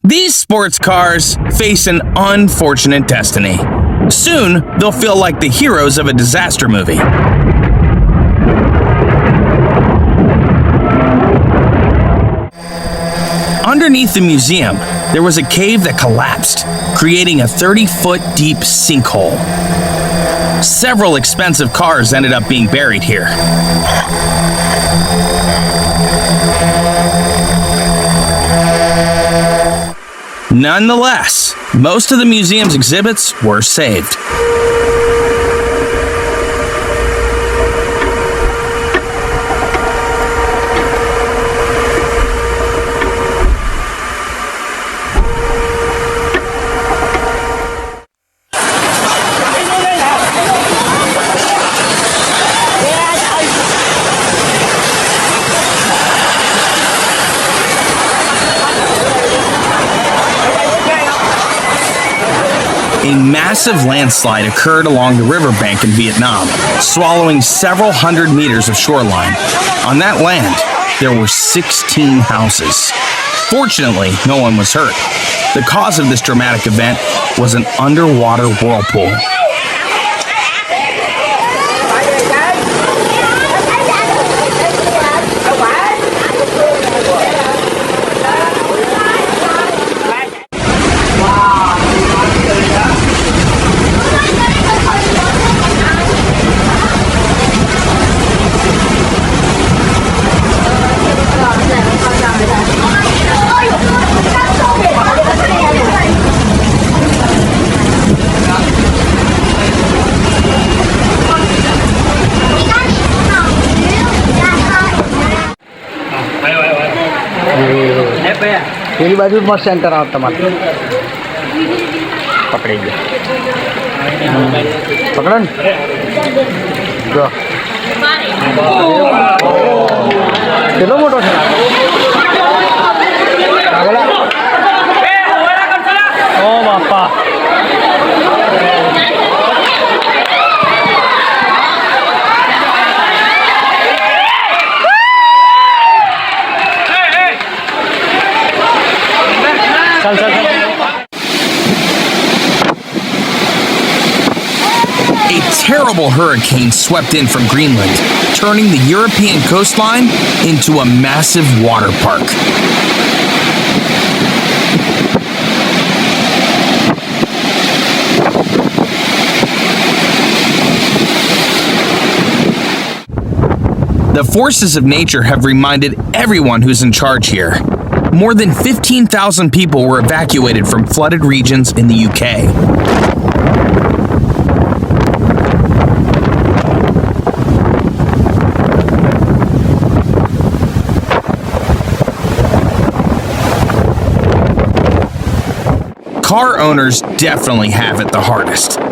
These sports cars face an unfortunate destiny. Soon, they'll feel like the heroes of a disaster movie. Underneath the museum, there was a cave that collapsed, creating a 30-foot deep sinkhole. Several expensive cars ended up being buried here. Nonetheless, most of the museum's exhibits were saved. A massive landslide occurred along the riverbank in Vietnam, swallowing several hundred meters of shoreline. On that land, there were 16 houses. Fortunately, no one was hurt. The cause of this dramatic event was an underwater whirlpool. પેલી બાજુ મસ્ત centre આવે તમારે પકડી ગયો પકડો ને જો કેટલો મોટો છે ઓ બાપા A terrible hurricane swept in from Greenland, turning the European coastline into a massive water park. The forces of nature have reminded everyone who's in charge here. More than 15,000 people were evacuated from flooded regions in the UK. Car owners definitely have it the hardest.